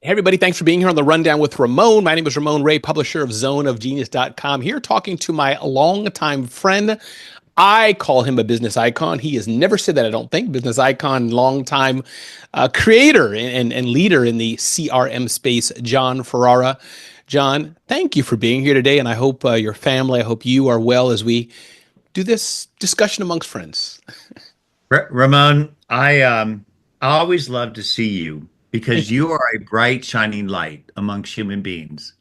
Hey everybody, thanks for being here on the Rundown with Ramon. My name is Ramon Ray, publisher of zoneofgenius.com. Here talking to my longtime friend. I call him a business icon. He has never said that, I don't think. Business icon, longtime creator and leader in the CRM space, Jon Ferrara. Jon, thank you for being here today, and I hope your family, I hope you are well as we do this discussion amongst friends. Ramon, I always love to see you because you are a bright, shining light amongst human beings.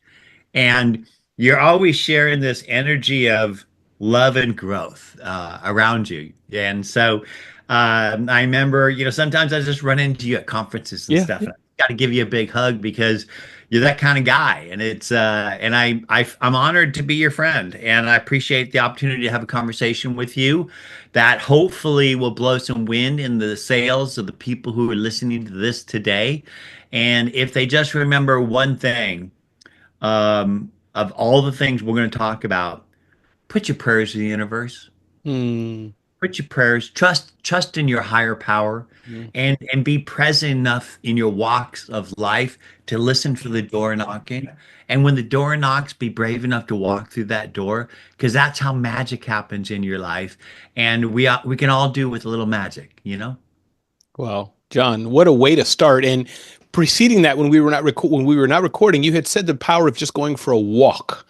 And you're always sharing this energy of love and growth around you. And so I remember, sometimes I just run into you at conferences and Yeah. stuff. And I got to give you a big hug because you're that kind of guy. And I'm honored to be your friend. And I appreciate the opportunity to have a conversation with you that hopefully will blow some wind in the sails of the people who are listening to this today. And if they just remember one thing, of all the things we're going to talk about, put your prayers in the universe. Hmm. Put your prayers, trust in your higher power, and be present enough in your walks of life to listen for the door knocking. And when the door knocks, be brave enough to walk through that door because that's how magic happens in your life. And we can all do with a little magic, you know? Well, Jon, what a way to start. And preceding that, when we were not recording, you had said the power of just going for a walk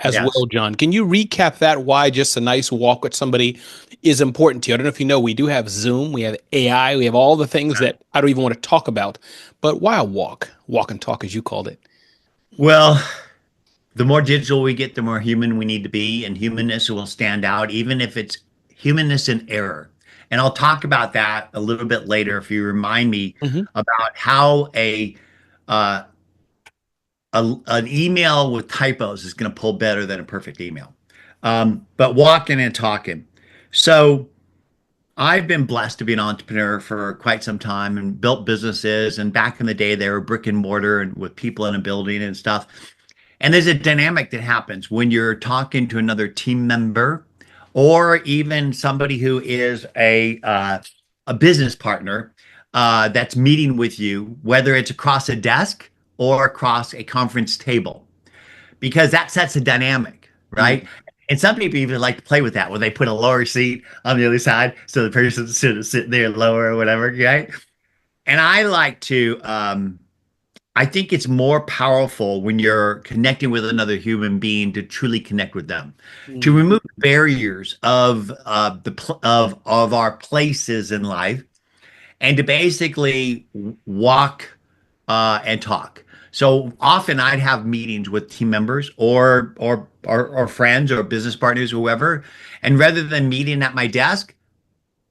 as Yes. well, Jon. Can you recap that? Why just a nice walk with somebody is important to you? I don't know if you know, we do have Zoom, we have AI, we have all the things that I don't even want to talk about. But why a walk? Walk and talk, as you called it. Well, the more digital we get, the more human we need to be, and humanness will stand out, even if it's humanness in error. And I'll talk about that a little bit later if you remind me Hmm. about how uh, an email with typos is going to pull better than a perfect email. But walking and talking. So I've been blessed to be an entrepreneur for quite some time and built businesses. And back in the day, they were brick and mortar and with people in a building and stuff. And there's a dynamic that happens when you're talking to another team member or even somebody who is a business partner that's meeting with you, whether it's across a desk or across a conference table, because that sets a dynamic, right? And some people even like to play with that, where they put a lower seat on the other side so the person's sitting there lower or whatever, right? And I like to I think it's more powerful when you're connecting with another human being to truly connect with them, to Mm. remove barriers of of our places in life, and to basically walk and talk. So often I'd have meetings with team members or friends or business partners, whoever, and rather than meeting at my desk,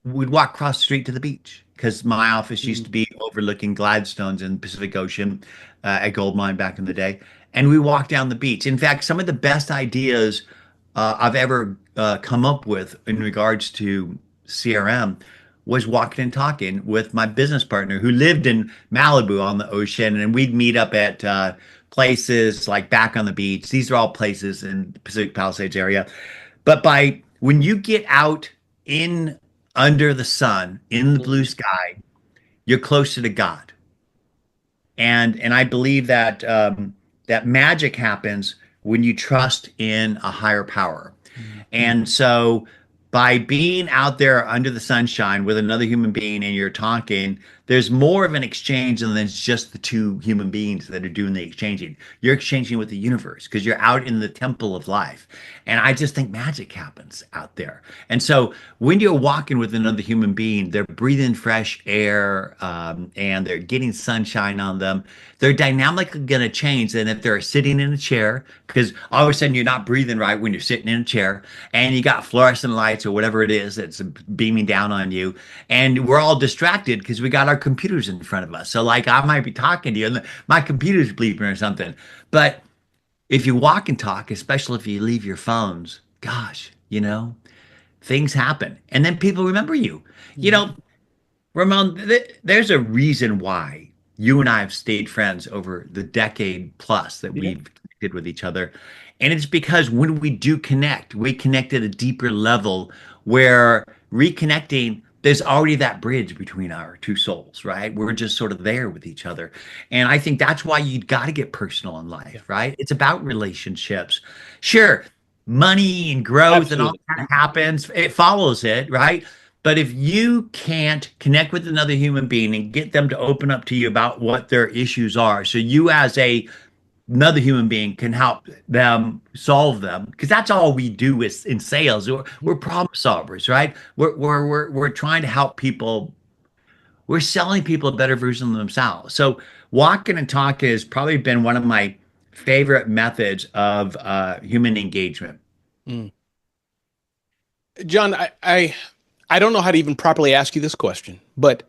we'd walk across the street to the beach because my office used Mm. to be overlooking Gladstones in the Pacific Ocean at Goldmine back in the day. And we walked down the beach. In fact, some of the best ideas I've ever come up with in regards to CRM was walking and talking with my business partner who lived in Malibu on the ocean. And we'd meet up at places like back on the beach. These are all places in the Pacific Palisades area. But by when you get out in under the sun, in the blue Mm. sky, you're closer to God. And I believe that that magic happens when you trust in a higher power. Mm. And so by being out there under the sunshine with another human being and you're talking, there's more of an exchange than it's just the two human beings that are doing the exchanging. You're exchanging with the universe because you're out in the temple of life. And I just think magic happens out there. And so when you're walking with another human being, they're breathing fresh air and they're getting sunshine on them. They're dynamically going to change than if they're sitting in a chair because all of a sudden you're not breathing right when you're sitting in a chair and you got fluorescent lights or whatever it is that's beaming down on you. And we're all distracted because we got our computers in front of us. So, like, I might be talking to you and my computer's bleeping or something. But if you walk and talk, especially if you leave your phones, gosh, things happen. And then people remember you. You Mm. know, Ramon, there's a reason why you and I have stayed friends over the decade plus that Yeah. we've connected with each other. And it's because when we do connect, we connect at a deeper level where reconnecting there's already that bridge between our two souls, right? We're just sort of there with each other. And I think that's why you got to get personal in Yeah. life, right? It's about relationships. Sure, money and growth and all Absolutely. that happens, it follows it, right? But if you can't connect with another human being and get them to open up to you about what their issues are, so you as a another human being can help them solve them, because that's all we do is in sales. We're problem solvers, right? We're trying to help people. We're selling people a better version of themselves. So walking and talking has probably been one of my favorite methods of human engagement. Mm. John, I don't know how to even properly ask you this question, but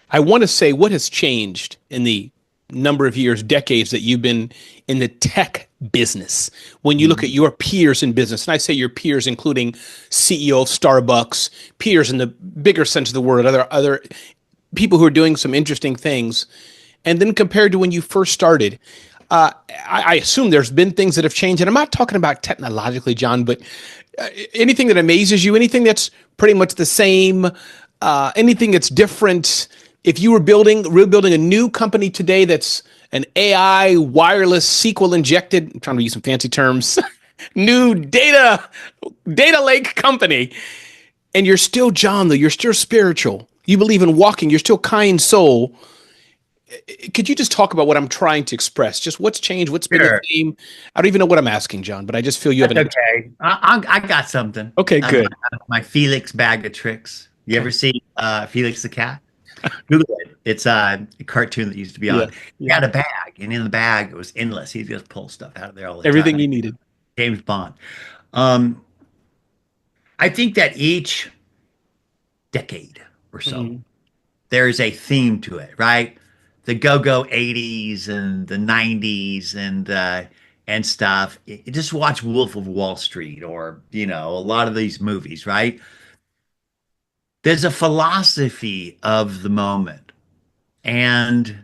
I want to say what has changed in the number of years, decades that you've been in the tech business. When you look at Mhm. your peers in business, and I say your peers, including CEO of Starbucks, peers in the bigger sense of the word, other people who are doing some interesting things, and then compared to when you first started, I assume there's been things that have changed. And I'm not talking about technologically, John, but anything that amazes you, anything that's pretty much the same, anything that's different. If you were rebuilding a new company today that's an AI wireless SQL injected, I'm trying to use some fancy terms, new data lake company, and you're still John, though, you're still spiritual. You believe in walking, you're still kind soul. Could you just talk about what I'm trying to express? Just what's changed, what's been the Sure, same? I don't even know what I'm asking, John, but I just feel you have that's an answer. okay. I got something. Okay, Um, good. my Felix bag of tricks. You Okay. ever see Felix the cat? Google it. It's a cartoon that used to be Yeah. on. He Yeah. had a bag, and in the bag it was endless. He just pulled stuff out of there all the Everything time. you needed. James Bond. Um, I think that each decade or so, Mhm. there is a theme to it, right? The go-go 80s and the 90s and stuff. Just watch Wolf of Wall Street or, a lot of these movies, right? There's a philosophy of the moment. And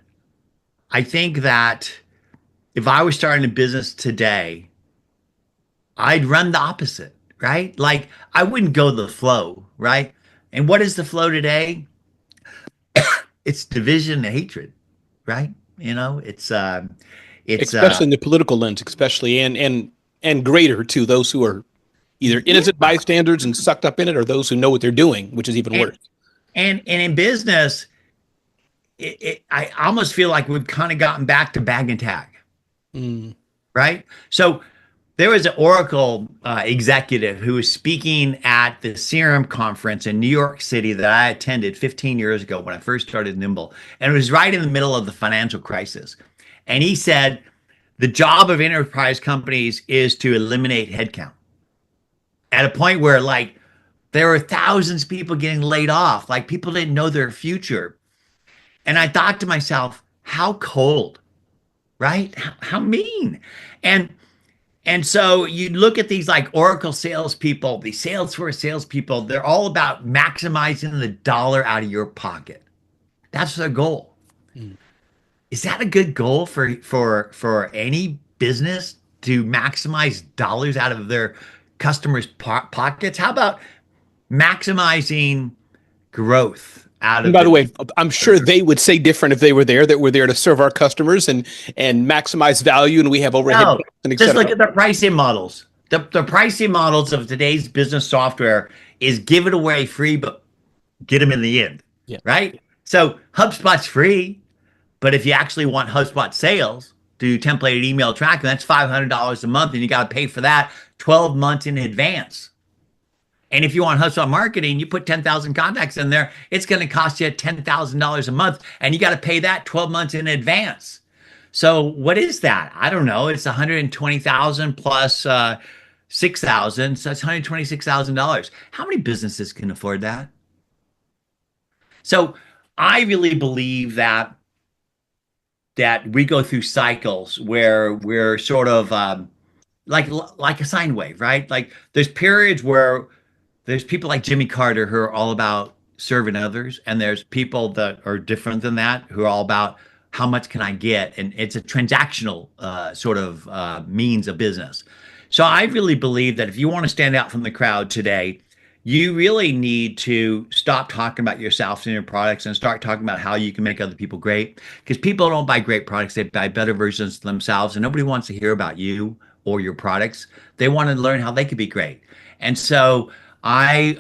I think that if I was starting a business today, I'd run the opposite, right? Like I wouldn't go the flow, right? And what is the flow today? It's division and hatred, right? It's Especially in the political lens, especially and greater to those who are either yeah. innocent bystanders and sucked up in it, or those who know what they're doing, which is even And worse. and in business, I almost feel like we've kind of gotten back to bag and tag, Mm. right? So there was an Oracle executive who was speaking at the Serum conference in New York City that I attended 15 years ago when I first started Nimble. And it was right in the middle of the financial crisis. And he said, the job of enterprise companies is to eliminate headcount at a point where, like, there were thousands of people getting laid off. Like, people didn't know their future. And I thought to myself, how cold, right? How mean. And And so you look at these like Oracle salespeople, these Salesforce salespeople, they're all about maximizing the dollar out of your pocket. That's their goal. Mm. Is that a good goal for any business to maximize dollars out of their customers' pockets? How about maximizing growth out And of by the the way, I'm sure they would say different if they were there, that we're there to serve our customers and maximize value, and we have overhead No, costs and et just look cetera. at the pricing models. The pricing models of today's business software is give it away free, but get them in the end, Yeah. right? So HubSpot's free, but if you actually want HubSpot sales, do templated email tracking, that's $500 a month, and you got to pay for that 12 months in advance. And if you want HubSpot marketing, you put 10,000 contacts in there, it's going to cost you $10,000 a month, and you got to pay that 12 months in advance. So what is that? I don't know. It's 120,000 plus 6,000, so that's $126,000. How many businesses can afford that? So I really believe that we go through cycles where we're sort of like a sine wave, right? Like there's periods where there's people like Jimmy Carter who are all about serving others, and there's people that are different than that who are all about how much can I get, and it's a transactional sort of means of business. So I really believe that if you want to stand out from the crowd today, you really need to stop talking about yourself and your products and start talking about how you can make other people great. Because people don't buy great products, they buy better versions of themselves, and nobody wants to hear about you or your products. They want to learn how they could be great. And so I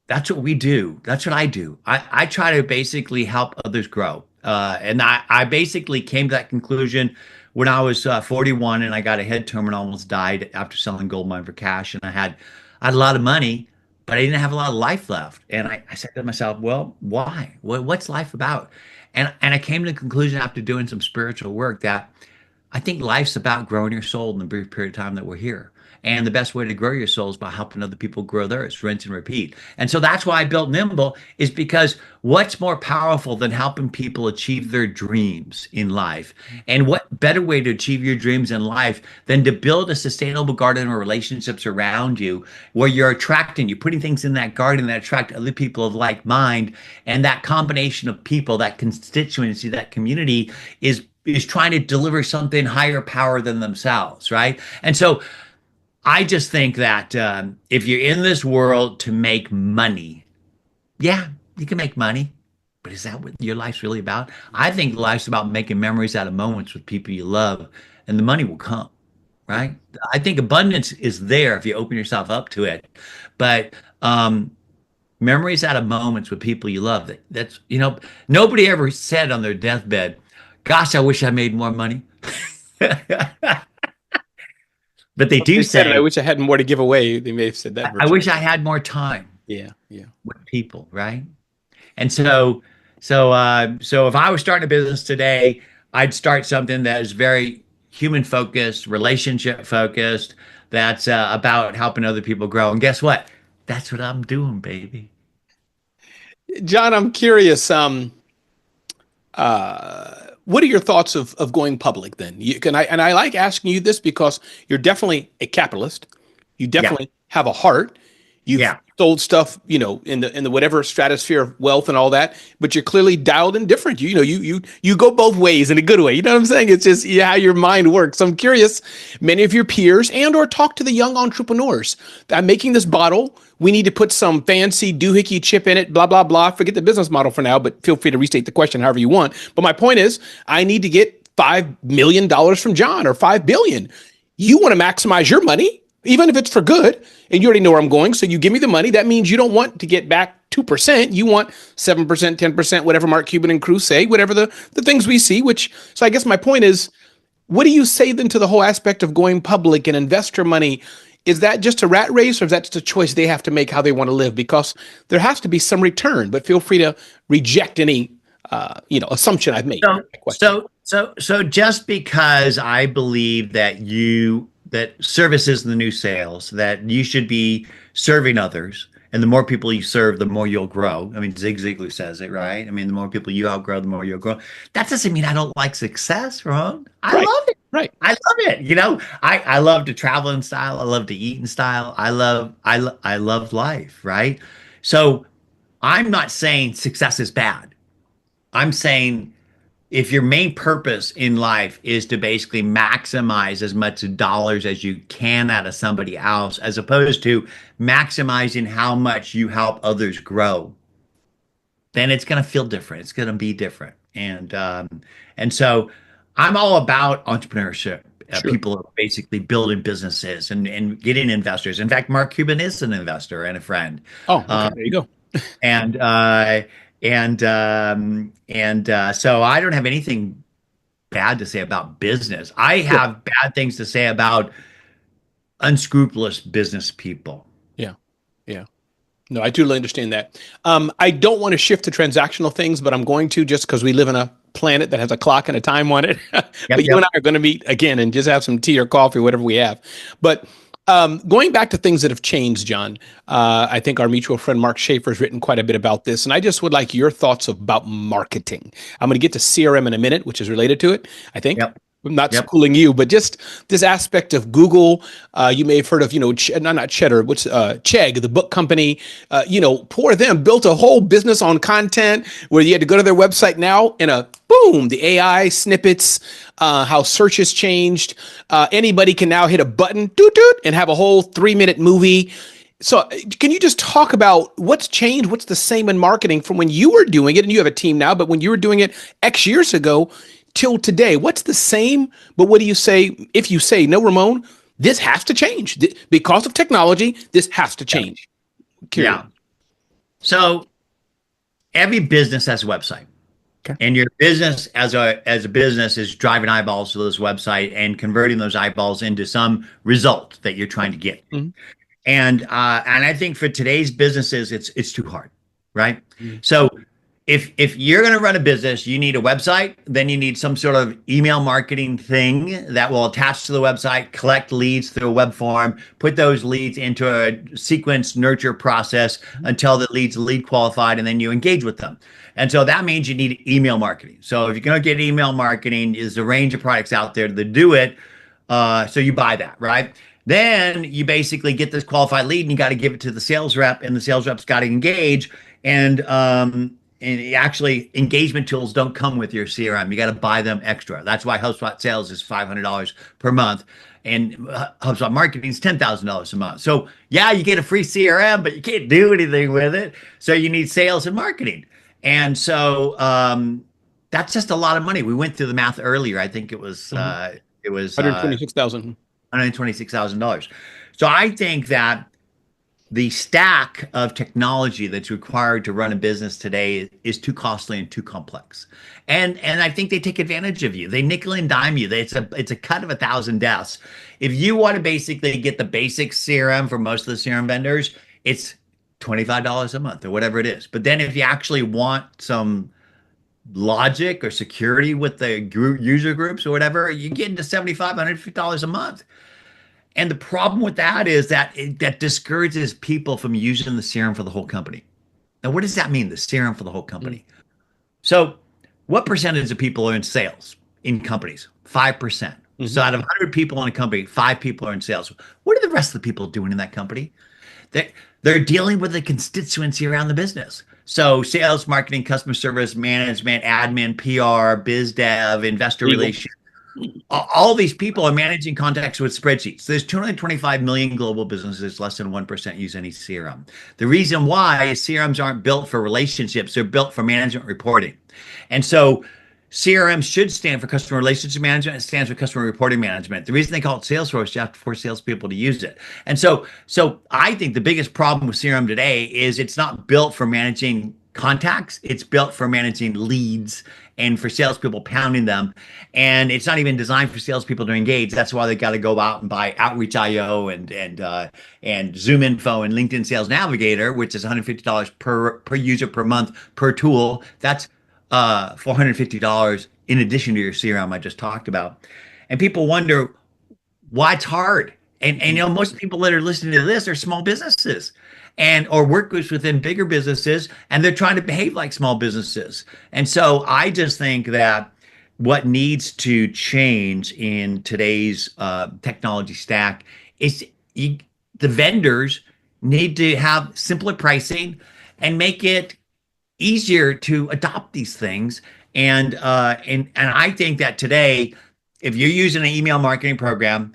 that's what we do. That's what I do. I try to basically help others grow. And I basically came to that conclusion when I was 41 and I got a head tumor and almost died after selling gold mine for cash. And I had a lot of money, but I didn't have a lot of life left. And I said to myself, well, why? What's life about? And I came to the conclusion after doing some spiritual work that I think life's about growing your soul in the brief period of time that we're here. And the best way to grow your soul is by helping other people grow theirs, rinse and repeat. And so that's why I built Nimble, is because what's more powerful than helping people achieve their dreams in life? And what better way to achieve your dreams in life than to build a sustainable garden of relationships around you where you're putting things in that garden that attract other people of like mind. And that combination of people, that constituency, that community is trying to deliver something higher power than themselves, right? And so I just think that if you're in this world to make money, yeah, you can make money, but is that what your life's really about? I think life's about making memories out of moments with people you love, and the money will come, right? I think abundance is there if you open yourself up to it, but memories out of moments with people you love. That's nobody ever said on their deathbed, "Gosh, I wish I made more money." But they do They said it, I say, wish I had more to give away. They may have said that I version. wish I had more time Yeah, yeah. with people, right? And so if I was starting a business today, I'd start something that is very human focused, relationship focused, that's about helping other people grow. And guess what? That's what I'm doing, baby. John, I'm curious. What are your thoughts of going public then? I like asking you this because you're definitely a capitalist. You Yeah, definitely have a heart. You've yeah. sold stuff, in the whatever stratosphere of wealth and all that, but you're clearly dialed in different. You go both ways in a good way. You know what I'm saying? It's just how your mind works. So I'm curious, many of your peers and or talk to the young entrepreneurs. I'm making this bottle. We need to put some fancy doohickey chip in it, blah, blah, blah. Forget the business model for now, but feel free to restate the question however you want. But my point is, I need to get $5 million from John or 5 billion. You want to maximize your money, even if it's for good, and you already know where I'm going. So you give me the money. That means you don't want to get back 2%. You want 7%, 10%, whatever Mark Cuban and crew say, whatever the things we see, so I guess my point is, what do you say then to the whole aspect of going public and investor money? Is that just a rat race, or is that just a choice they have to make how they want to live? Because there has to be some return, but feel free to reject any, assumption I've made. So, so just because I believe that service is the new sales, that you should be serving others, and the more people you serve, the more you'll grow. I mean, Zig Ziglar says it, right? I mean, the more people you outgrow, the more you'll grow. That doesn't mean I don't like success, Ron. I Right, love it. right. I love it. I love to travel in style. I love to eat in style. I love life, right? So I'm not saying success is bad. I'm saying if your main purpose in life is to basically maximize as much dollars as you can out of somebody else, as opposed to maximizing how much you help others grow, then it's going to feel different. It's going to be different. And so I'm all about entrepreneurship. Sure. People are basically building businesses and getting investors. In fact, Mark Cuban is an investor and a friend. Oh, okay. There you go. And so I don't have anything bad to say about business. I Sure. have bad things to say about unscrupulous business people. Yeah. Yeah. No, I totally understand that. I don't want to shift to transactional things, but I'm going to, just because we live in a planet that has a clock and a time on it. Yep, But you and yep. I are going to meet again and just have some tea or coffee, whatever we have. But going back to things that have changed, John, I think our mutual friend Mark Schaefer has written quite a bit about this, and I just would like your thoughts about marketing. I'm going to get to CRM in a minute, which is related to it, I think. Yep. I'm not Yep. schooling you, but just this aspect of Google. You may have heard of, not Cheddar, what's Chegg, the book company. Poor them, built a whole business on content where you had to go to their website now and boom, the AI snippets, how search has changed. Anybody can now hit a button, doot doot, and have a whole 3-minute movie. So, can you just talk about what's changed? What's the same in marketing from when you were doing it, and you have a team now, but when you were doing it X years ago till today? What's the same? But what do you say if you say, no, Ramon, this has to change because of technology? This has to Yeah. change. Curious. Yeah. So every business has a website. Okay. And your business as a business is driving eyeballs to this website and converting those eyeballs into some result that you're trying to get. Mhm. And I think for today's businesses, it's too hard, right? Mhm. So if you're going to run a business, you need a website, then you need some sort of email marketing thing that will attach to the website, collect leads through a web form, put those leads into a sequence nurture process until the leads lead qualified, and then you engage with them. And so that means you need email marketing. So if you're going to get email marketing, is a range of products out there that do it. So you buy that, right? Then you basically get this qualified lead and you got to give it to the sales rep, and the sales rep's got to engage. And actually, engagement tools don't come with your CRM. You got to buy them extra. That's why HubSpot sales is $500 per month, and HubSpot marketing is $10,000 a month. So yeah, you get a free CRM, but you can't do anything with it. So you need sales and marketing. And so that's just a lot of money. We went through the math earlier. I think it was Mhm. it was 126,000. $126,000. So I think that the stack of technology that's required to run a business today is too costly and too complex. And I think they take advantage of you. They nickel and dime you. It's a cut of 1,000 deaths. If you want to basically get the basic CRM for most of the CRM vendors, it's $25 a month or whatever it is. But then if you actually want some logic or security with the user groups or whatever, you get into $75, $150 a month. And the problem with that is that that discourages people from using the serum for the whole company. Now, what does that mean, the serum for the whole company? So, what percentage of people are in sales in companies? 5%. So, Mm-hmm. out of 100 people in a company, 5 people are in sales. What are the rest of the people doing in that company? They're dealing with the constituency around the business. So, sales, marketing, customer service, management, admin, PR, biz dev, investor Legal. relations. All these people are managing contacts with spreadsheets. There's 225 million global businesses, less than 1% use any CRM. The reason why is CRMs aren't built for relationships, they're built for management reporting. And so CRM should stand for customer relationship management. It stands for customer reporting management. The reason they call it Salesforce is you have to force salespeople to use it. And so I think the biggest problem with CRM today is it's not built for managing contacts. It's built for managing leads and for salespeople pounding them. And it's not even designed for salespeople to engage. That's why they got to go out and buy Outreach.io and Zoom Info and LinkedIn Sales Navigator, which is $150 per user per month per tool. That's $450 in addition to your CRM I just talked about. And people wonder why it's hard. And most people that are listening to this are small businesses and or work groups within bigger businesses, and they're trying to behave like small businesses. And so I just think that what needs to change in today's technology stack is the vendors need to have simpler pricing and make it easier to adopt these things. And I think that today, if you're using an email marketing program,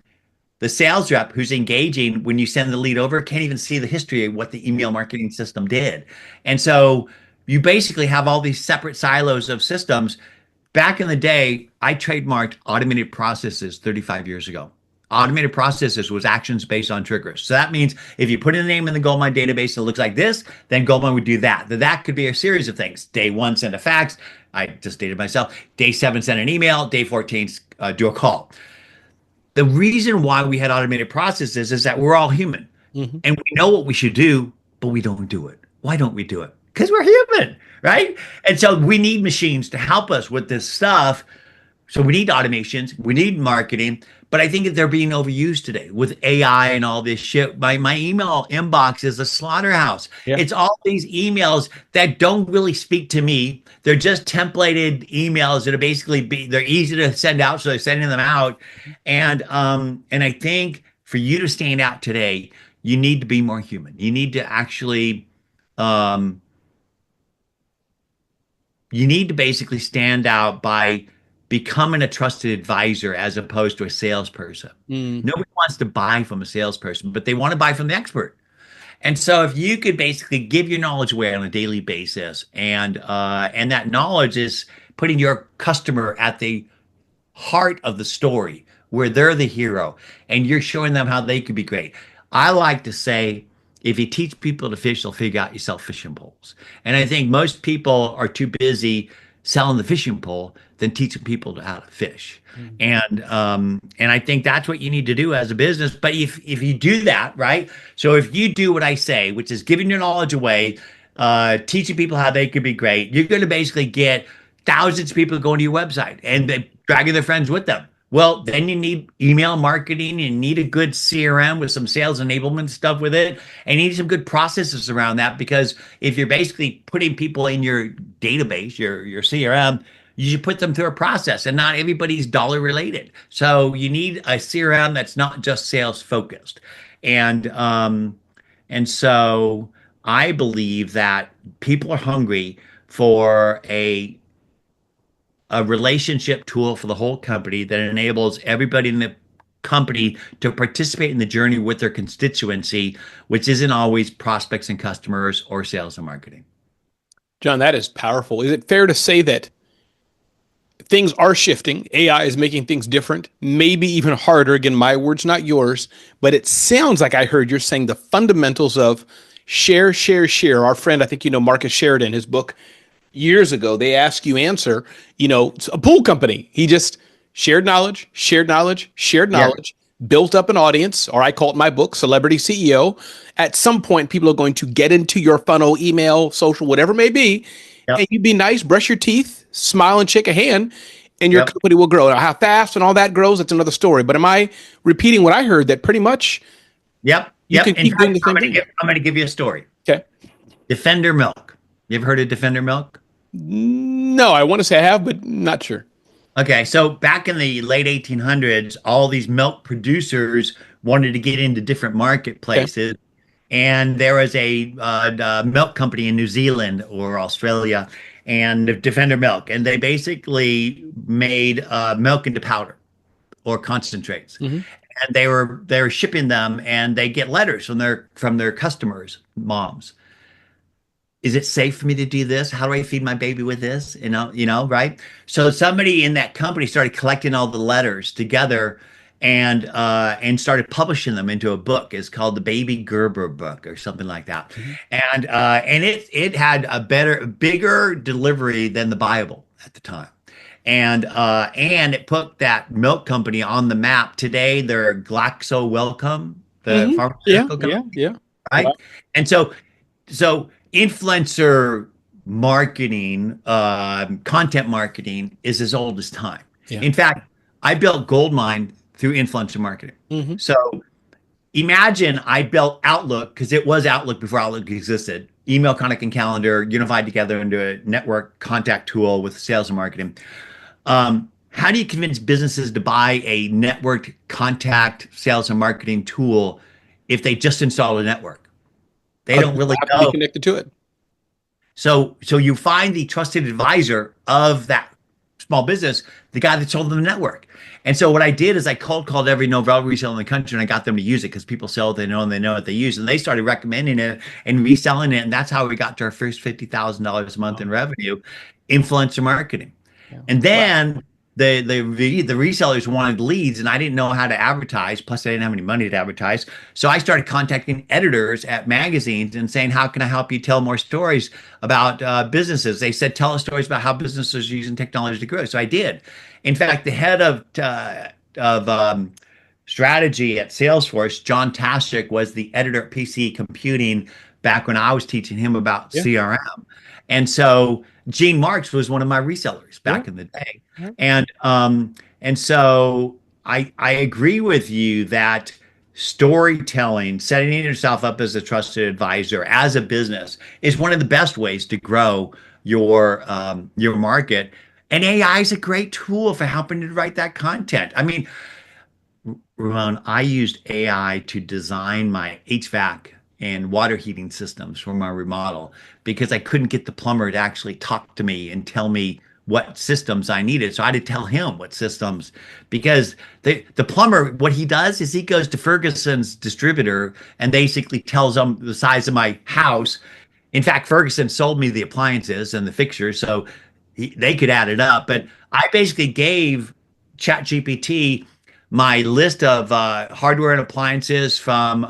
the sales rep who's engaging when you send the lead over can't even see the history of what the email marketing system did. And so you basically have all these separate silos of systems. Back in the day, I trademarked automated processes 35 years ago. Automated processes was actions based on triggers. So that means if you put in a name in the Goldmine database and it looks like this, then Goldmine would do that. That could be a series of things. Day 1, send a fax. I just dated myself. Day 7, send an email. Day 14, do a call. The reason why we had automated processes is that we're all human Mm-hmm. and we know what we should do, but we don't do it. Why don't we do it? Because we're human, right? And so we need machines to help us with this stuff. So we need automations, we need marketing, but I think that they're being overused today with AI and all this shit. My email inbox is a slaughterhouse. Yeah. It's all these emails that don't really speak to me. They're just templated emails that are they're easy to send out, so they're sending them out. And I think for you to stand out today, you need to be more human. You need to actually um you need to basically stand out by becoming a trusted advisor as opposed to a salesperson. Mm. Nobody wants to buy from a salesperson, but they want to buy from the expert. And so if you could basically give your knowledge away on a daily basis, and that knowledge is putting your customer at the heart of the story where they're the hero and you're showing them how they could be great. I like to say, if you teach people to fish, they'll figure out you sell fishing poles. And I think most people are too busy selling the fishing pole than teaching people how to fish. Mm. And I think that's what you need to do as a business. But if you do that, right? So if you do what I say, which is giving your knowledge away, teaching people how they could be great, you're going to basically get thousands of people going to your website and they dragging their friends with them. Well, then you need email marketing, you need a good CRM with some sales enablement stuff with it, and you need some good processes around that because if you're basically putting people in your database, your CRM, you should put them through a process and not everybody's dollar related. So you need a CRM that's not just sales focused. And so I believe that people are hungry for a relationship tool for the whole company that enables everybody in the company to participate in the journey with their constituency, which isn't always prospects and customers or sales and marketing. John, that is powerful. Is it fair to say that things are shifting? AI is making things different, maybe even harder. Again, my words, not yours, but it sounds like I heard you're saying the fundamentals of share, share, share. Our friend, I think you know Marcus Sheridan, his book years ago, they ask you answer, it's a pool company. He just shared knowledge, shared knowledge, shared Yeah. knowledge, built up an audience, or I call it my book, Celebrity CEO. At some point, people are going to get into your funnel, email, social, whatever it may be, and Yep. you be nice, brush your teeth, smile and shake a hand, and your Yep. company will grow. Now, how fast and all that grows, that's another story. But am I repeating what I heard that pretty much Yep. you Yep. can In keep doing fact, the same thing? I'm gonna give you a story. Okay. Defender milk. You ever heard of Defender milk? No, I want to say I have, but not sure. Okay, so back in the late 1800s, all these milk producers wanted to get into different Okay. marketplaces. And there was a milk company in New Zealand or Australia, and Defender Milk, and they basically made milk into powder or concentrates, Hmm. and they were shipping them, and they get letters from their customers, moms. Is it safe for me to do this? How do I feed my baby with this? Right? So somebody in that company started collecting all the letters together and started publishing them into a book. It's called the Baby Gerber book or something like that. Hmm. And it had bigger delivery than the Bible at the time. And it put that milk company on the map. Today they're Glaxo Wellcome, the Hmm. Yeah, pharmaceutical yeah, company, yeah. Wow. right? And so influencer marketing, content marketing is as old as time. Yeah. In fact, I built Goldmine through influencer marketing. Hmm. So imagine I built Outlook because it was Outlook before Outlook existed. Email, contact, and calendar unified together into a network contact tool with sales and marketing. How do you convince businesses to buy a networked contact sales and marketing tool if they just install a network? They Other don't people really have to be know. connected to it. So you find the trusted advisor of that small business, the guy that sold them the network. And so what I did is I cold called every Novell reseller in the country and I got them to use it because people sell what they know and they know what they use. And they started recommending it and reselling it. And that's how we got to our first $50,000 a month Wow. in revenue, influencer marketing. Yeah. And Wow. then the resellers wanted leads and I didn't know how to advertise. Plus, I didn't have any money to advertise. So I started contacting editors at magazines and saying, how can I help you tell more stories about businesses? They said, tell us stories about how businesses are using technology to grow. So I did. In fact, the head of strategy at Salesforce, John Tashik, was the editor at PC Computing back when I was teaching him about Yeah. CRM. And so Gene Marks was one of my resellers Yeah. back in the day. Yeah. And so I agree with you that storytelling, setting yourself up as a trusted advisor as a business is one of the best ways to grow your market. And AI is a great tool for helping you to write that content. I mean, Ramon, I used AI to design my HVAC and water heating systems for my remodel because I couldn't get the plumber to actually talk to me and tell me what systems I needed. So I had to tell him what systems because the plumber, what he does is he goes to Ferguson's distributor and basically tells them the size of my house. In fact, Ferguson sold me the appliances and the fixtures so they could add it up. But I basically gave ChatGPT my list of hardware and appliances from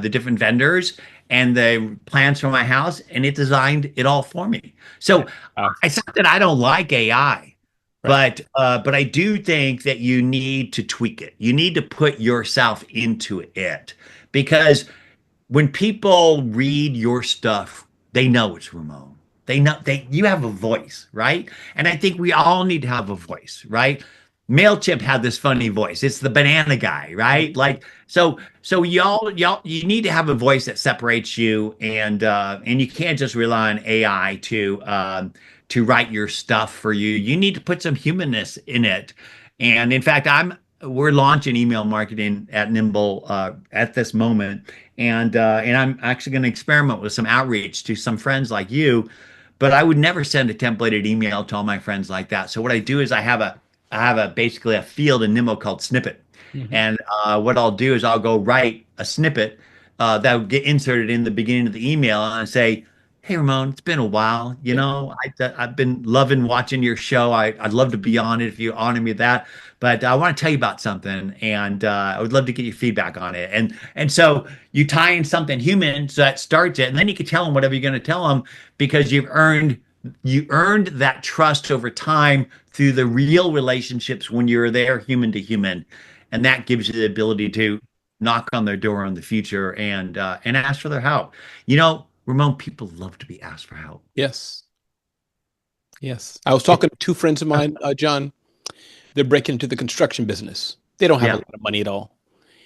the different vendors and the plans for my house, and it designed it all for me. So Wow. it's not that I don't like AI, Right. but I do think that you need to tweak it. You need to put yourself into it because when people read your stuff, they know it's Ramon. They know you have a voice, right? And I think we all need to have a voice, right? MailChimp had this funny voice. It's the banana guy, right? Like so y'all you need to have a voice that separates you and you can't just rely on AI to write your stuff for you. You need to put some humanness in it. And in fact, we're launching email marketing at Nimble at this moment, and I'm actually going to experiment with some outreach to some friends like you. But I would never send a templated email to all my friends like that. So what I do is I have basically a field in Nimble called snippet, Mhm. and what I'll do is I'll go write a snippet that will get inserted in the beginning of the email, and I say, "Hey Ramon, it's been a while. Yeah. I've been loving watching your show. I'd love to be on it if you honor me with that. But I want to tell you about something, and I would love to get your feedback on it. And so you tie in something human so that starts it, and then you can tell them whatever you're going to tell them because you earned that trust over time through the real relationships when you're there human to human, and that gives you the ability to knock on their door in the future and ask for their help. Ramon, people love to be asked for help. Yes. Yes. I was talking to two friends of mine, John. They're breaking into the construction business. They don't have a Yeah, lot of money at all.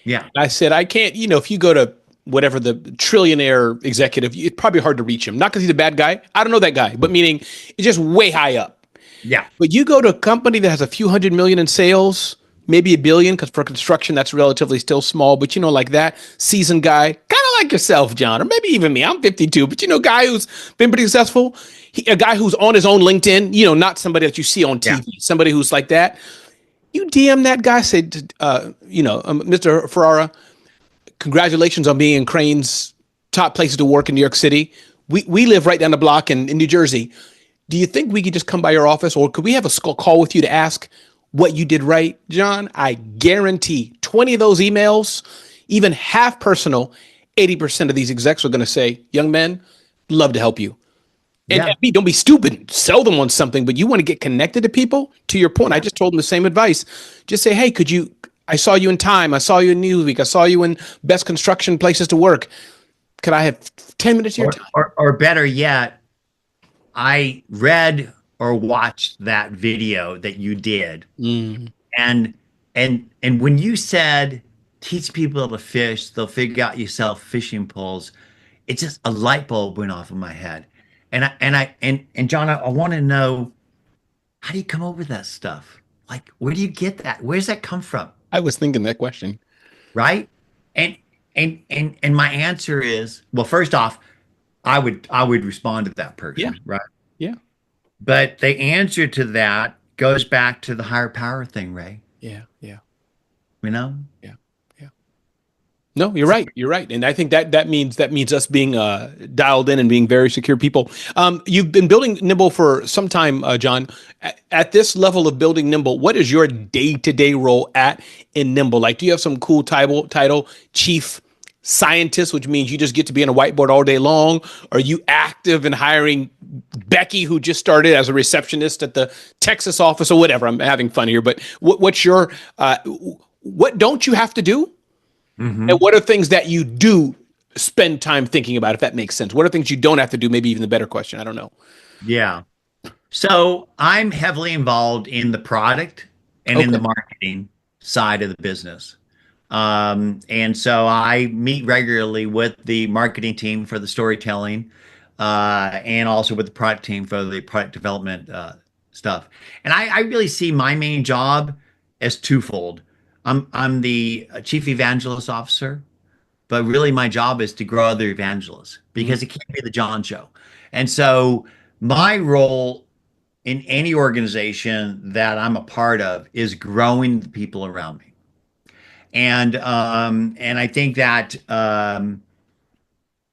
yeah, I said, I can't, if you go to whatever the trillionaire executive, it's probably hard to reach him. Not because he's a bad guy. I don't know that guy, but meaning it's just way high up. yeah, But you go to a company that has a few hundred million in sales, maybe a billion, because for construction, that's relatively still small. But like that seasoned guy, kind of like yourself, John, or maybe even me. I'm 52, but guy who's been pretty successful, a guy who's on his own LinkedIn, not somebody that you see on yeah, TV, somebody who's like that. You DM that guy, say, Mr. Ferrara, congratulations on being in Crane's top places to work in New York City. We live right down the block in New Jersey. Do you think we could just come by your office, or could we have a call with you to ask what you did right, John? I guarantee 20 of those emails, even half personal, 80% of these execs are going to say, young men, love to help you. And yeah. B, don't be stupid. Sell them on something, but you want to get connected to people. To your point, I Yeah. just told them the same advice. Just say, hey, I saw you in Time. I saw you in Newsweek. I saw you in Best Construction Places to Work. Could I have 10 minutes of your Or, time? or better yet, I read or watched that video that you did, Mm, and when you said teach people to fish, they'll figure out you sell fishing poles. It's just a light bulb went off in my head, and John, I want to know how do you come up with that stuff? Like, where do you get that? Where does that come from? I was thinking that question. Right? And and my answer is, well, first off, I would respond to that Yeah, person, right? yeah, But the answer to that goes back to the higher power thing, Ray. yeah, yeah, You know? yeah, yeah. No, you're right. You're right, and I think that means us being dialed in and being very secure people. You've been building Nimble for some time, John. At this level of building Nimble, what is your day-to-day role in Nimble? Like, do you have some cool title, chief scientist, which means you just get to be on a whiteboard all day long? Are you active in hiring Becky, who just started as a receptionist at the Texas office or whatever? I'm having fun here, but what's your what don't you have to do? And Hmm. what are things that you do spend time thinking about, if that makes sense? What are things you don't have to do? Maybe even the better question. I don't know. Yeah. So I'm heavily involved in the product and in the Okay. marketing side of the business. And so I meet regularly with the marketing team for the storytelling, and also with the product team for the product development stuff. And I really see my main job as twofold. I'm the chief evangelist officer, but really my job is to grow other evangelists Mm, because it can't be the John show. And so my role in any organization that I'm a part of is growing the people around me. And I think that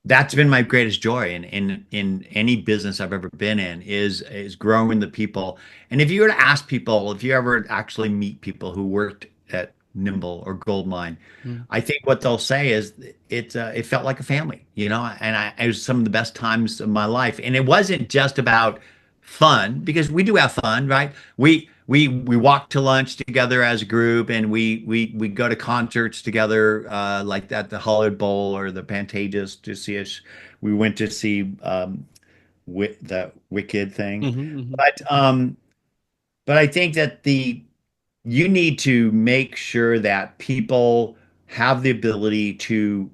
that's been my greatest joy in any business I've ever been in is growing the people. And if you were to ask people, if you ever actually meet people who worked at Nimble or Goldmine, mm, I think what they'll say is it felt like a family, and it was some of the best times of my life. And it wasn't just about fun because we do have fun, right? We walk to lunch together as a group, and we go to concerts together, like at the Hollywood Bowl or the Pantages to see us. We went to see the Wicked thing, mhm, mhm. but I think that the you need to make sure that people have the ability to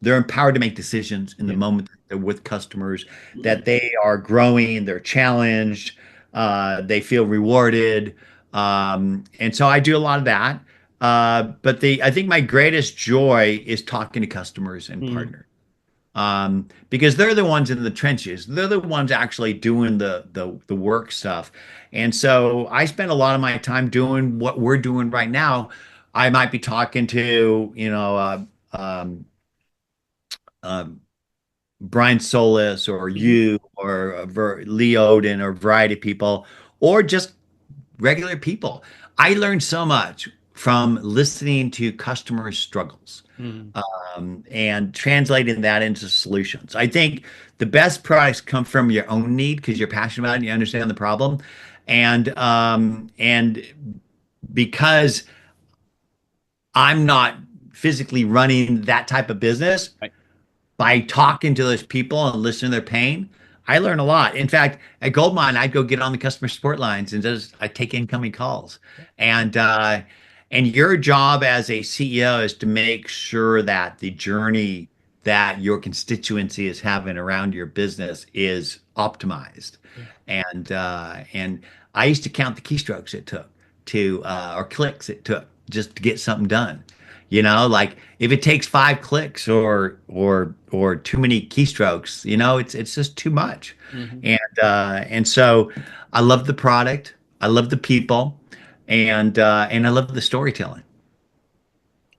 they're empowered to make decisions in the Yeah. moment that they're with customers, that they are growing, they're challenged, they feel rewarded. And so I do a lot of that. But I think my greatest joy is talking to customers and Mm, partners, because they're the ones in the trenches. They're the ones actually doing the work stuff. And so I spend a lot of my time doing what we're doing right now. I might be talking to, um, Brian Solis or mhm, you or Lee Odin or a variety of people or just regular people. I learned so much from listening to customers' struggles, mm. and translating that into solutions. I think the best products come from your own need because you're passionate about it and you understand the problem. And because I'm not physically running that type of business, Right. by talking to those people and listening to their pain, I learn a lot. In fact, at Goldmine, I'd go get on the customer support lines and just I take incoming calls. And your job as a CEO is to make sure that the journey that your constituency is having around your business is optimized. Yeah. And I used to count the keystrokes it took to or clicks it took just to get something done. Like if it takes 5 clicks or too many keystrokes, it's just too much. Mhm. And so I love the product, I love the people, and I love the storytelling.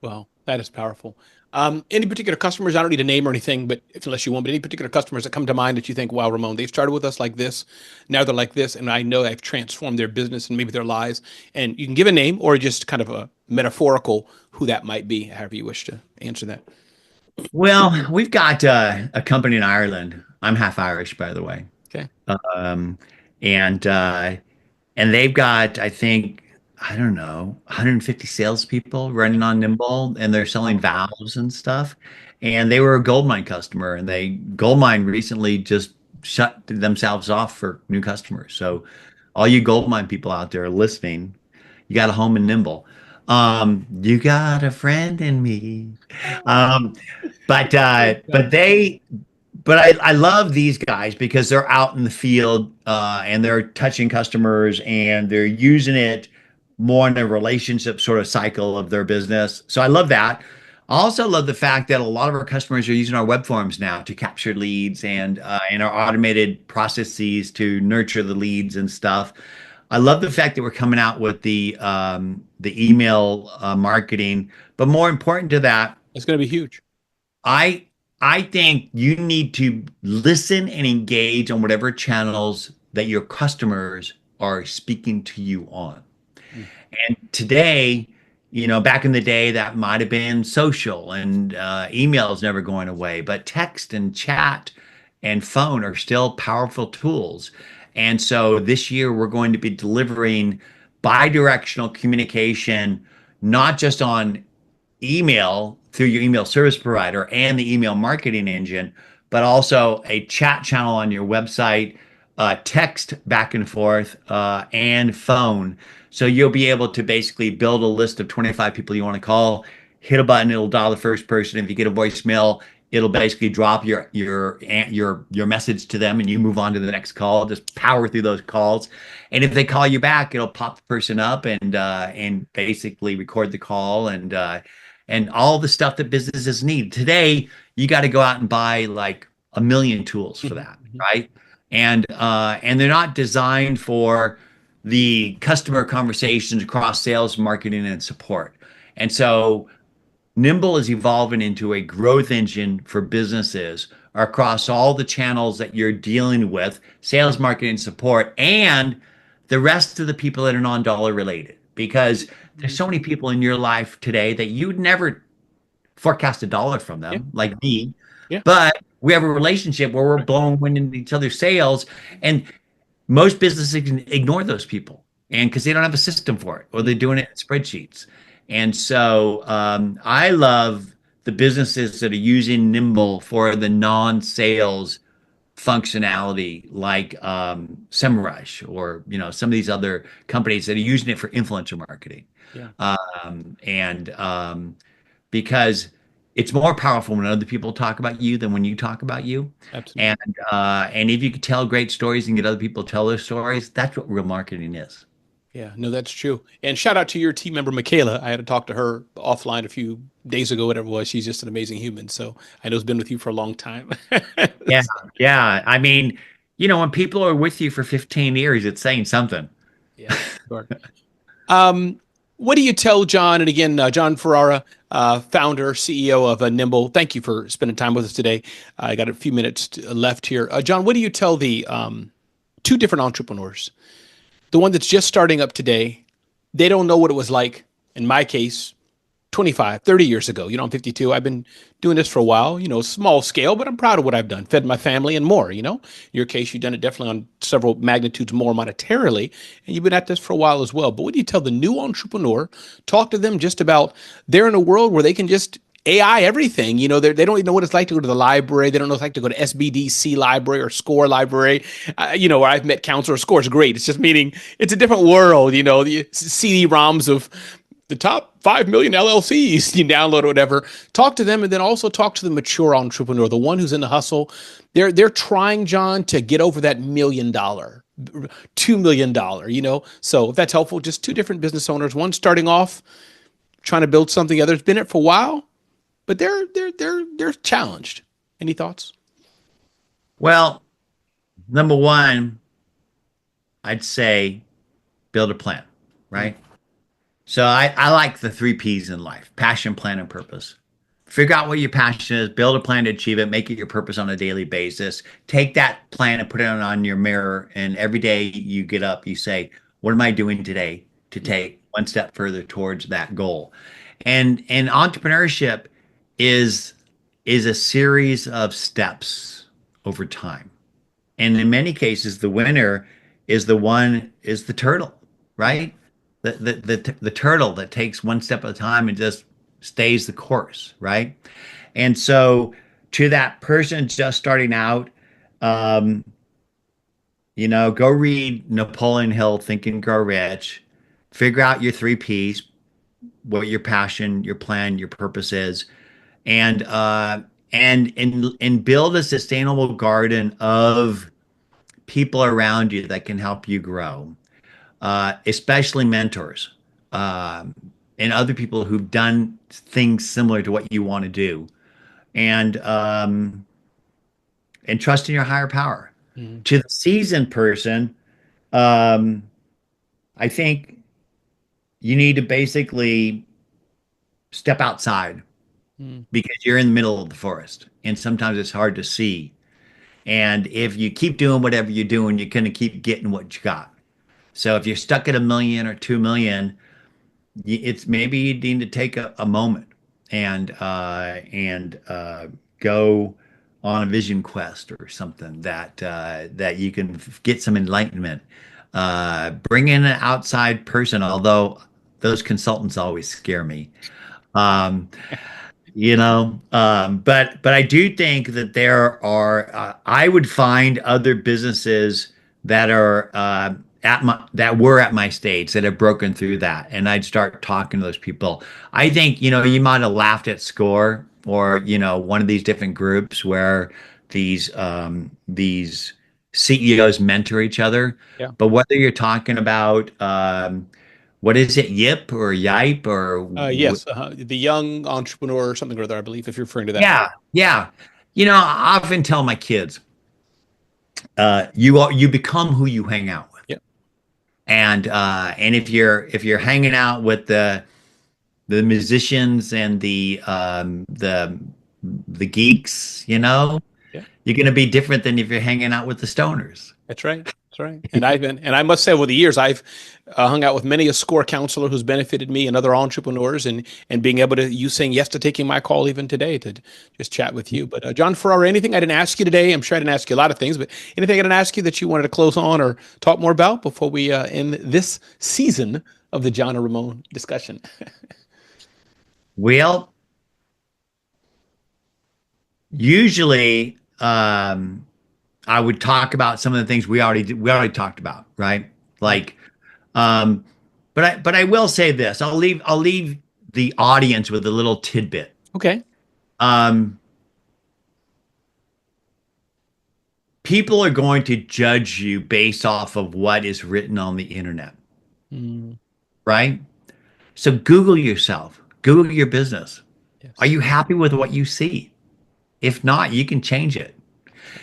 Wow, that is powerful. Any particular customers? I don't need a name or anything, but unless you want, but any particular customers that come to mind that you think, wow, Ramon, they started with us like this, now they're like this, and I know I've transformed their business and maybe their lives. And you can give a name or just kind of a metaphorical who that might be, however you wish to answer that. Well, we've got a company in Ireland. I'm half Irish, by the way. Okay. Um, and uh, and they've got, I think, I don't know, 150 salespeople running on Nimble, and they're selling Wow. valves and stuff. And they were a Goldmine customer, and Goldmine recently just shut themselves off for new customers. So, all you Goldmine people out there listening, you got a home in Nimble. You got a friend in me. Um, but uh, but they but I love these guys because they're out in the field, and they're touching customers and they're using it more in a relationship sort of cycle of their business. So I love that. I also love the fact that a lot of our customers are using our web forms now to capture leads and our automated processes to nurture the leads and stuff. I love the fact that we're coming out with the email marketing, but more important to that, It's going to be huge. I I think you need to listen and engage on whatever channels that your customers are speaking to you on. Mm, And today, back in the day, that might have been social and email is never going away, but text and chat and phone are still powerful tools. And so this year, we're going to be delivering bi-directional communication, not just on email through your email service provider and the email marketing engine, but also a chat channel on your website, text back and forth, and phone. So you'll be able to basically build a list of 25 people you want to call, hit a button, it'll dial the first person. If you get a voicemail, it'll basically drop your message to them and you move on to the next call. Just power through those calls. And if they call you back, it'll pop the person up and basically record the call and all the stuff that businesses need. Today, you got to go out and buy like a million tools for Mhm, that, mhm. right? And they're not designed for the customer conversations across sales, marketing, and support. And so Nimble is evolving into a growth engine for businesses across all the channels that you're dealing with, sales, marketing, support, and the rest of the people that are non-dollar related. Because there's so many people in your life today that you'd never forecast a dollar from Yeah, them, like me, yeah, but we have a relationship where we're right. blowing wind into each other's sails, and most businesses ignore those people, and because they don't have a system for it, or they're Mm, doing it in spreadsheets. And so I love the businesses that are using Nimble for the non-sales functionality, like SEMrush, or some of these other companies that are using it for influencer marketing. yeah, And because it's more powerful when other people talk about you than when you talk about you. absolutely. And and if you could tell great stories and get other people to tell their stories, that's what real marketing is. Yeah, no, that's true. And shout out to your team member, Michaela. I had to talk to her offline a few days ago, whatever it was. She's just an amazing human. So I know it's been with you for a long time. Yeah, yeah. I mean, when people are with you for 15 years, it's saying something. Yeah, sure. Um, what do you tell John? And again, Jon Ferrara, founder, CEO of Nimble. Thank you for spending time with us today. I got a few minutes left here. John, what do you tell the two different entrepreneurs? The one that's just starting up today, they don't know what it was like, in my case, 25, 30 years ago. I'm 52. I've been doing this for a while, small scale, but I'm proud of what I've done, fed my family and more. In your case, you've done it definitely on several magnitudes more monetarily, and you've been at this for a while as well. But what do you tell the new entrepreneur? Talk to them just about they're in a world where they can just AI everything. They don't even know what it's like to go to the library. They don't know what it's like to go to SBDC library or SCORE library. Where I've met counselors. SCORE is great. It's just meaning it's a different world. The CD-ROMs of the top 5 million LLCs you download or whatever. Talk to them, and then also talk to the mature entrepreneur, the one who's in the hustle. They're trying, John, to get over that $1 million, $2 million. So if that's helpful, just two different business owners, one starting off trying to build something, the other's been in it for a while, but they're challenged. Any thoughts? Well, number one, I'd say build a plan, Mm, right? So I like the three P's in life: passion, plan, and purpose. Figure out what your passion is, build a plan to achieve it, make it your purpose on a daily basis. Take that plan and put it on your mirror. And every day you get up, you say, what am I doing today to mm, take one step further towards that goal? And entrepreneurship is is a series of steps over time. And in many cases, the winner is the turtle, mm, right? The turtle that takes one step at a time and just stays the course, right? And so to that person just starting out, um, go read Napoleon Hill, Think and Grow Rich, figure out your three P's, what your passion, your plan, your purpose is, and and build a sustainable garden of people around you that can help you grow, especially mentors, um, and other people who've done things similar to what you want to do, and and trust in your higher power. mm, To the seasoned person, um, I think you need to basically step outside mm. because you're in the middle of the forest, and sometimes it's hard to see. And if you keep doing whatever you're doing, you're going to keep getting what you got. So if you're stuck at a million or 2 million, it's maybe you need to take a moment and go on a vision quest or something that you can get some enlightenment. Bring in an outside person, although those consultants always scare me. Um, but I do think that there are I would find other businesses that are that were at my stage that have broken through that, and I'd start talking to those people. I think, you might have laughed at Score or, one of these different groups where these CEOs mentor each other. Yeah. But whether you're talking about what is it, Yip or Yipe or Yes. The young entrepreneur or something or other, I believe, if you're referring to that. yeah, yeah. I often tell my kids, you become who you hang out with. Yeah. And if you're hanging out with the musicians and the geeks, Yeah. you're going to be different than if you're hanging out with the stoners. That's right. That's right. And I must say, over the years, I've hung out with many a Score counselor who's benefited me and other entrepreneurs, and being able to, you saying yes to taking my call even today to just chat with you. But Jon Ferrara, anything I didn't ask you today? I'm sure I didn't ask you a lot of things, but anything I didn't ask you that you wanted to close on or talk more about before we end this season of the Jon and Ramon discussion? Well, usually, I would talk about some of the things we already talked about, right? Yeah. Like, um, but I will say this. I'll leave the audience with a little tidbit. Okay. Um, People are going to judge you based off of what is written on the internet, Mm, right? So Google yourself, Google your business. Are yes. you happy with what you see? If not, you can change it.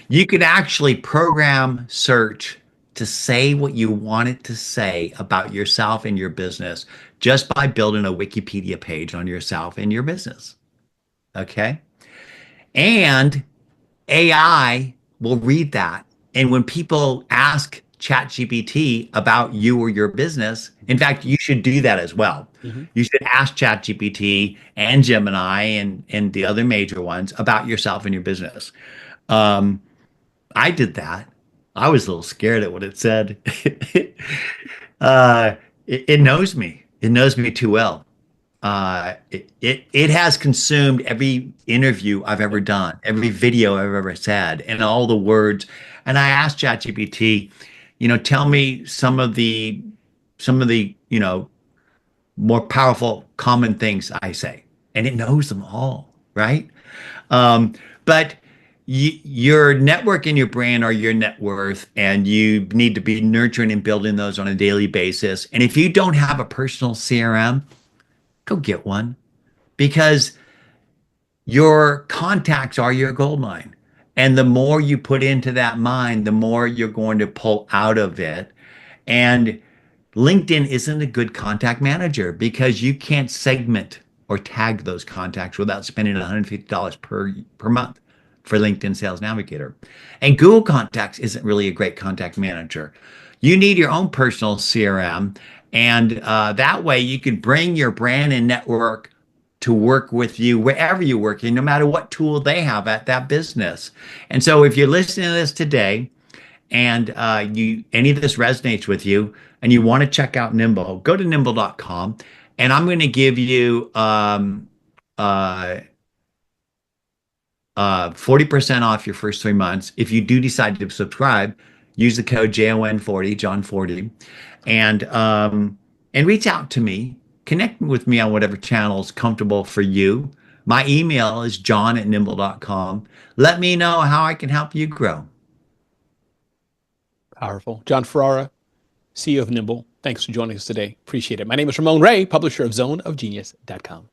You could actually program search to say what you want it to say about yourself and your business just by building a Wikipedia page on yourself and your business. Okay. And AI will read that. And when people ask ChatGPT about you or your business, in fact, you should do that as well. Hmm. You should ask ChatGPT and Gemini and the other major ones about yourself and your business. Um, I did that. I was a little scared at what it said. It knows me. It knows me too well. It has consumed every interview I've ever done, every video I've ever said, and all the words. And I asked ChatGPT, tell me some of the more powerful common things I say, and it knows them all, right? But your network and your brand are your net worth, and you need to be nurturing and building those on a daily basis. And if you don't have a personal CRM, go get one because your contacts are your gold mine. And the more you put into that mine, the more you're going to pull out of it. And LinkedIn isn't a good contact manager because you can't segment or tag those contacts without spending $150 per month for LinkedIn Sales Navigator. And Google Contacts isn't really a great contact manager. You need your own personal CRM, and that way you can bring your brand and network to work with you wherever you're working, no matter what tool they have at that business. And so if you're listening to this today and any of this resonates with you and you want to check out Nimble, go to nimble.com, and I'm going to give you 40% off your first 3 months. If you do decide to subscribe, use the code JON40, John 40, and reach out to me. Connect with me on whatever channel is comfortable for you. My email is john@nimble.com. Let me know how I can help you grow. Powerful. Jon Ferrara, CEO of Nimble. Thanks for joining us today. Appreciate it. My name is Ramon Ray, publisher of zoneofgenius.com.